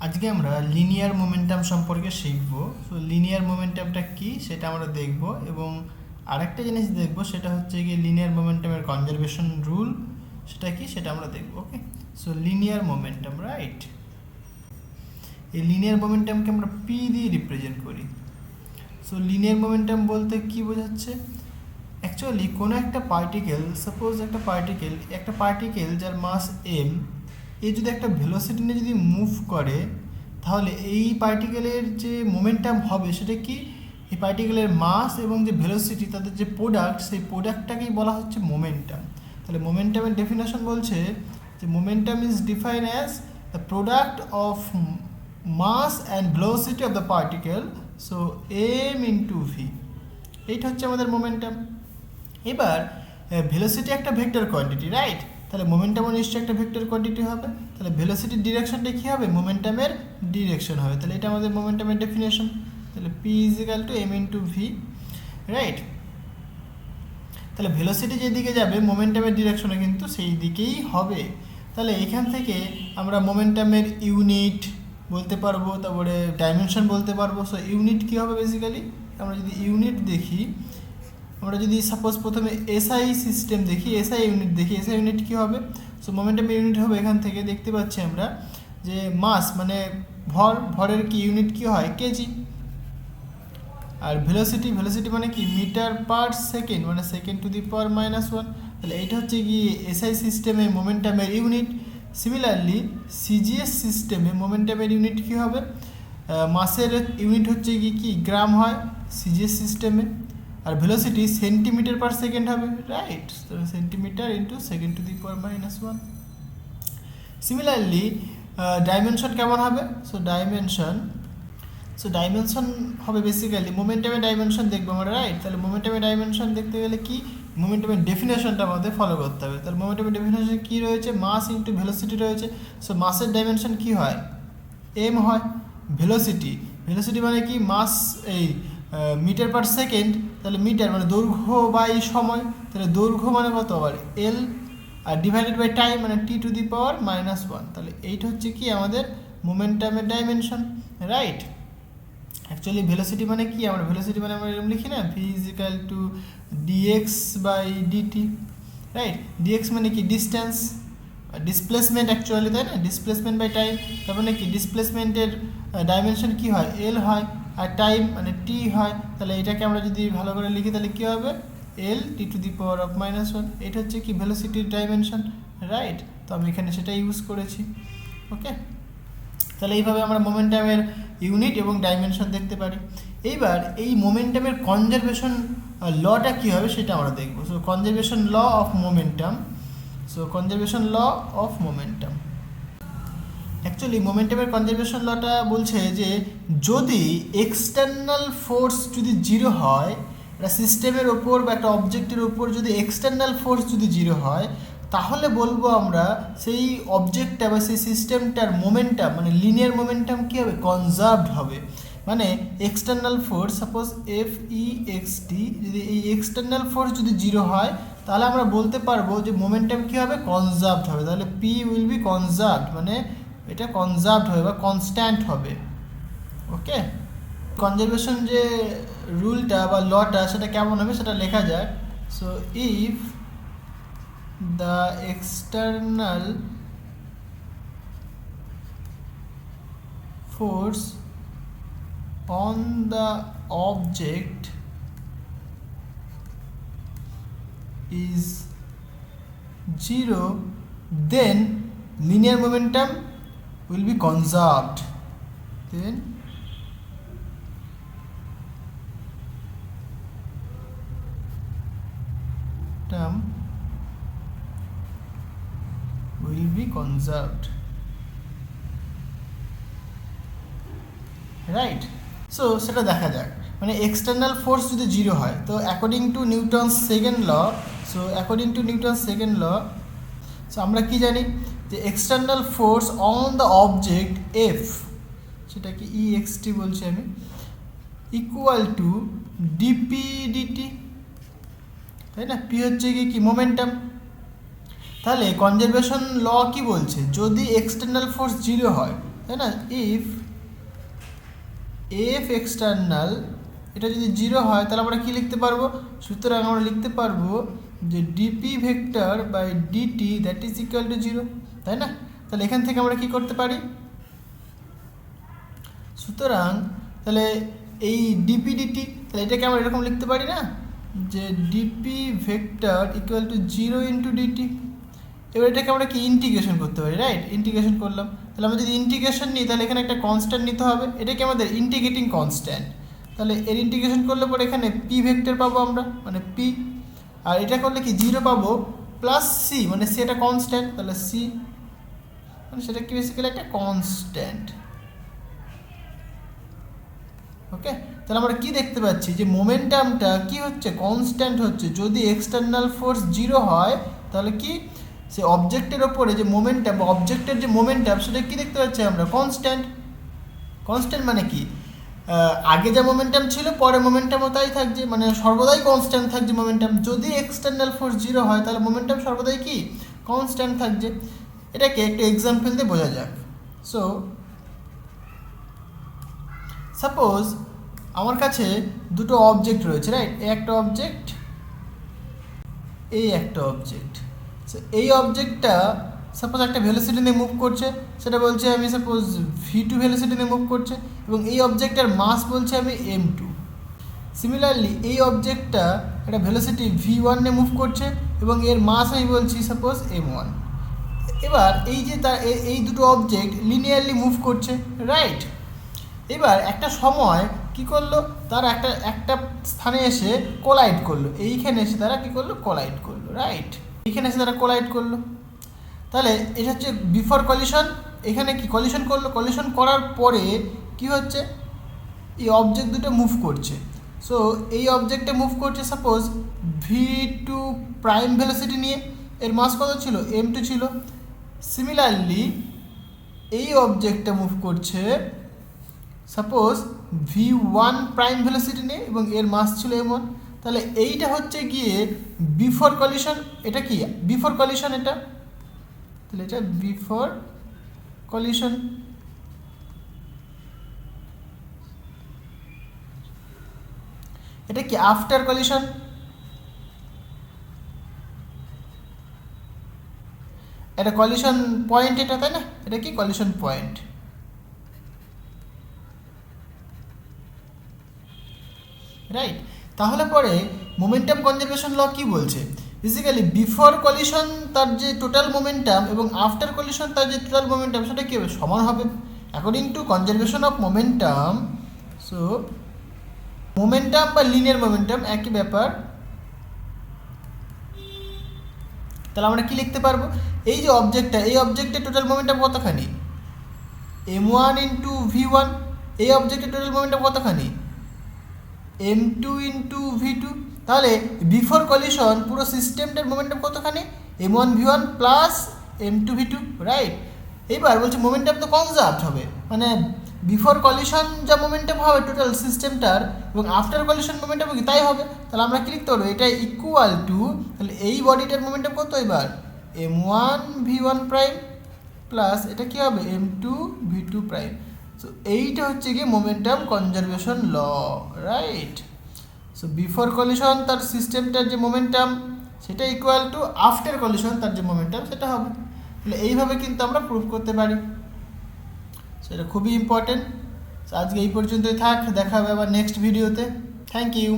আজকে আমরা linear momentum সম্পর্কে শিখব। সো লিনিয়ার মোমেন্টামটা কি সেটা আমরা দেখব, এবং আরেকটা জিনিস দেখব সেটা হচ্ছে কি লিনিয়ার মোমেন্টামের কনজারভেশন রুল, সেটা কি সেটা আমরা দেখব। ওকে, সো লিনিয়ার মোমেন্টাম, রাইট। এই লিনিয়ার মোমেন্টামকে আমরা পি দিয়ে রিপ্রেজেন্ট করি। সো লিনিয়ার মোমেন্টাম বলতে কি বোঝাচ্ছে? অ্যাকচুয়ালি কোনো একটা পার্টিকেল, সাপোজ একটা পার্টিকেল যার মাস এম, এ যদি একটা ভেলোসিটি নিয়ে যদি মুভ করে, তাহলে এই পার্টিকেলের যে মোমেন্টাম হবে সেটা কি, এই পার্টিকেলের মাস এবং যে ভেলোসিটি তাদের যে প্রোডাক্ট, সেই প্রোডাক্টটাকেই বলা হচ্ছে মোমেন্টাম। তাহলে মোমেন্টামের ডেফিনেশন বলছে যে momentum is define as the product of mass and velocity of the particle, so m into v. এইটা হচ্ছে আমাদের মোমেন্টাম। এবার ভেলোসিটি একটা ভেক্টর কোয়ান্টিটি, রাইট? তাহলে মোমেন্টামও নিশ্চয়ই একটা ভেক্টর কোয়ান্টিটি হবে। তাহলে ভেলোসিটির ডিরেকশনটা কী হবে? মোমেন্টামের ডিরেকশন হবে। তাহলে এটা আমাদের মোমেন্টামের ডেফিনেশন। তাহলে p is equal to m into v, right? তাহলে ভেলোসিটি যেদিকে যাবে মোমেন্টামের ডিরেকশনে কিন্তু সেই দিকেই হবে। তাহলে এখান থেকে আমরা মোমেন্টামের ইউনিট বলতে পারবো, তারপরে ডাইমেনশন বলতে পারবো। সো ইউনিট কী হবে? বেসিক্যালি আমরা যদি ইউনিট দেখি, আমরা যদি সাপোজ প্রথমে এসআই সিস্টেম দেখি, এসআই ইউনিট দেখি, এসআই ইউনিট কী হবে? সো মোমেন্টাম ইউনিট হবে, এখান থেকে দেখতে পাচ্ছি আমরা যে মাস মানে ভরের কি ইউনিট কী হয়? কেজি। আর ভেলোসিটি মানে কি? মিটার পার সেকেন্ড, মানে সেকেন্ড টু দি পাওয়ার -1। তাহলে এইটা হচ্ছে কি এসআই সিস্টেমে মোমেন্টামের ইউনিট। সিমিলারলি সিজিএস সিস্টেমে মোমেন্টামের ইউনিট কী হবে? মাসের ইউনিট হচ্ছে কি গ্রাম হয় সিজিএস সিস্টেমে। আর ভেলোসিটি সেন্টিমিটার পার সেকেন্ড হবে, right? Centimetre into second to the power -1। Similarly dimension কেমন হবে? সো ডাইমেনশন হবে বেসিক্যালি মোমেন্টামের ডাইমেনশন দেখবো আমরা, রাইট? তাহলে মোমেন্টামের ডাইমেনশন দেখতে গেলে কি মোমেন্টামের ডেফিনেশনটা আমাদের ফলো করতে হবে। তাহলে মোমেন্টামের ডেফিনেশন কী রয়েছে? মাস ইন্টু ভেলোসিটি রয়েছে। সো মাসের ডাইমেনশন কী হয়? এম হয়। ভেলোসিটি মানে কি? মাস এই মিটার পার সেকেন্ড, তাহলে মিটার মানে দৈর্ঘ্য বাই সময়, তাহলে দৈর্ঘ্য মানে কত আবার? এল, আর ডিভাইডেড বাই টাইম মানে টি টু দি পাওয়ার -1। তাহলে এইটা হচ্ছে কি আমাদের মোমেন্টামের ডাইমেনশন, রাইট? অ্যাকচুয়ালি ভেলোসিটি মানে কি? আমরা ভেলোসিটি মানে আমরা এরকম লিখি না, v is equal to dx by dt, right? Dx মানে কি? ডিস্টেন্স, ডিসপ্লেসমেন্ট অ্যাকচুয়ালি, তাই না? Displacement by time. তার মানে কি ডিসপ্লেসমেন্টের ডাইমেনশন কী হয়? এল হয়, আর টাইম মানে টি হয়। তাহলে এটাকে আমরা যদি ভালো করে লিখি তাহলে কী হবে? এল টি টু দি পাওয়ার অফ -1। এটা হচ্ছে কি ভেলোসিটির ডাইমেনশন, রাইট? তো আমি এখানে সেটা ইউজ করেছি। ওকে, তাহলে এইভাবে আমরা মোমেন্টামের ইউনিট এবং ডাইমেনশন দেখতে পারি। এইবার এই মোমেন্টামের কনজারভেশন লটা কী হবে সেটা আমরা দেখব। So conservation law of momentum. Actually মোমেন্টামের কনজারভেশন লটা বলছে যে যদি এক্সটার্নাল ফোর্স যদি জিরো হয়, একটা সিস্টেমের ওপর বা একটা অবজেক্টের ওপর যদি এক্সটার্নাল ফোর্স যদি জিরো হয়, তাহলে বলবো আমরা সেই অবজেক্টটা বা সেই সিস্টেমটার মোমেন্টাম মানে লিনিয়ার মোমেন্টাম কী হবে? কনজার্ভড হবে। মানে এক্সটার্নাল ফোর্স, সাপোজ FEXT, যদি এই এক্সটার্নাল ফোর্স যদি জিরো হয়, তাহলে আমরা বলতে পারবো যে মোমেন্টাম কী হবে? কনজার্ভড হবে। তাহলে P উইল বি কনজার্ভড, মানে এটা কনজার্ভড হবে বা কনস্ট্যান্ট হবে। ওকে, কনজারভেশন যে রুলটা বা লটা সেটা কেমন হবে সেটা লেখা যাক। So if the external force on the object is 0, then linear momentum will be conserved. Then term will be conserved, right? So সেটা দেখা যাক। মানে এক্সটার্নাল ফোর্স যদি জিরো হয়, তো according to Newton's second law, so আমরা কি জানি যে external force on the object f, সেটাকে EXT বলছি আমি, ইকুয়াল টু ডিপি ডিটি, তাই না? পি হচ্ছে কি মোমেন্টাম। তাহলে কনজারভেশন ল কি বলছে? যদি এক্সটার্নাল ফোর্স জিরো হয় তাই না? এফ এক্সটার্নাল এটা যদি 0 হয় তাহলে আমরা কি লিখতে পারবো? সুতরাং আমরা লিখতে পারবো যে dp vector by dt that is equal to 0, তাই না? তাহলে এখান থেকে আমরা কি করতে পারি? সুতরাং তাহলে এই ডিপি ডিটি, তাহলে এটাকে আমরা এরকম লিখতে পারি না যে dp vector equal to 0 into dt. এবার এটাকে আমরা কি ইন্টিগ্রেশন করতে পারি, রাইট? ইন্টিগ্রেশন করলাম, তাহলে আমরা যদি ইন্টিগ্রেশন নিই তাহলে এখানে একটা কনস্ট্যান্ট নিতে হবে, এটাকে আমাদের ইন্টিগ্রেটিং কনস্ট্যান্ট। তাহলে এর ইন্টিগ্রেশন করলে পরে এখানে পি ভেক্টর পাবো আমরা, মানে পি, আর এটা করলে কি 0 পাবো প্লাস সি, মানে সি একটা কনস্ট্যান্ট, তাহলে সি মানে সেটা কি বেসিক্যালি একটা কনস্ট্যান্ট। ওকে, তাহলে আমরা কি দেখতে পাচ্ছি যে মোমেন্টামটা কি হচ্ছে? কনস্ট্যান্ট হচ্ছে। যদি এক্সটার্নাল ফোর্স 0 হয় তাহলে কি সে অবজেক্টের ওপরে যে মোমেন্টাম, অবজেক্টের যে মোমেন্টাম সেটা কি দেখতে পাচ্ছি আমরা? কনস্ট্যান্ট। কনস্ট্যান্ট মানে কি? আগে যা মোমেন্টাম ছিল পরে মোমেন্টামও তাই থাকছে, মানে সর্বদাই কনস্ট্যান্ট থাকছে মোমেন্টাম। যদি এক্সটার্নাল ফোর্স 0 হয় তাহলে মোমেন্টাম সর্বদাই কি কনস্ট্যান্ট থাকছে। এটাকে একটু এক্সাম্পল দিয়ে বোঝা যাক। সো সাপোজ আমার কাছে দুটো অবজেক্ট রয়েছে, রাইট? এই একটা অবজেক্ট, এই একটা অবজেক্ট। সো এই অবজেক্টটা সাপোজ একটা ভেলোসিটি নিয়ে মুভ করছে, সেটা বলছে আমি সাপোজ v2 ভেলোসিটি নিয়ে মুভ করছে, এবং এই অবজেক্টটার মাস বলছে আমি m2। সিমিলারলি এই অবজেক্টটা একটা ভেলোসিটি v1 নিয়ে মুভ করছে এবং এর মাস আমি বলছি সাপোজ m1। এবার এই যে তার এই দুটো অবজেক্ট লিনিয়ারলি মুভ করছে, রাইট? এবার একটা সময় কি করলো, তারা একটা স্থানে এসে কোলাইড করলো, এইখানে এসে তারা কি করলো? কোলাইড করলো, রাইট? এইখানে এসে তারা কোলাইড করলো। তাহলে এটা হচ্ছে বিফোর কলিশন। এখানে কি কলিশন করলো, কলিশন করার পরে কি হচ্ছে? এই অবজেক্ট দুটো মুভ করছে। সো এই অবজেক্টে মুভ করছে সাপোজ v2 প্রাইম ভেলোসিটি নিয়ে, এর মাস কত ছিল? m2 ছিল। সিমিলারলি এই অবজেক্টটা মুভ করছে সাপোজ v1 প্রাইম ভেলোসিটি নিয়ে এবং এর মাস ছিল m1। তাহলে এইটা হচ্ছে গিয়ে বিফোর কলিশন। এটা কি বিফোর কলিশন? এটা তাহলে এটা বিফোর কলিশন। এটা কি আফটার কলিশন? এটা কলিশন পয়েন্ট, এটা তাই না? এটা কি কলিশন পয়েন্ট, রাইট? তাহলে পরে মোমেন্টাম কনজারভেশন ল কি বলছে? বেসিক্যালি বিফোর কলিশন তার যে টোটাল মোমেন্টাম এবং আফটার কলিশন তার যে টোটাল মোমেন্টাম সেটা কী হবে? সমান হবে according to conservation of momentum. So momentum বা লিনিয়ার মোমেন্টাম একই ব্যাপার। তাহলে আমরা কি লিখতে পারবো? এই যে অবজেক্টটা, এই অবজেক্টের টোটাল মোমেন্টাম কতখানি? m1 into v1। এই অবজেক্টের টোটাল মোমেন্টাম কতখানি? m2 into v2। তাহলে বিফোর কলিশন পুরো সিস্টেমটার মোমেন্টাম কতখানি? m1 v1 plus m2 v2, right? এইবার বলছে মোমেন্টাম তো কনজার্ভড হবে, মানে বিফোর কলিশন যা মোমেন্টাম হবে টোটাল সিস্টেমটার এবং আফটার কলিশন মোমেন্টাম কি তাই হবে। তাহলে আমরা কি লিখতে পারবো? এটা ইকুয়াল টু, তাহলে এই বডিটার মোমেন্টাম কত এবার? m1 v1 প্রাইম প্লাস এটা কি হবে? m2 v2 prime. সো এইটা হচ্ছে গিয়ে মোমেন্টাম কনজারভেশন ল, রাইট? সো বিফোর কলিশন তার সিস্টেমটার যে মোমেন্টাম সেটা ইকুয়াল টু আফটার কলিশন তার যে মোমেন্টাম সেটা হবে। তাহলে এইভাবে কিন্তু আমরা প্রুভ করতে পারি। সেটা খুবই ইম্পর্টেন্ট। আজকে এই পর্যন্তই থাক, দেখা হবে আবার নেক্সট ভিডিওতে। Thank you.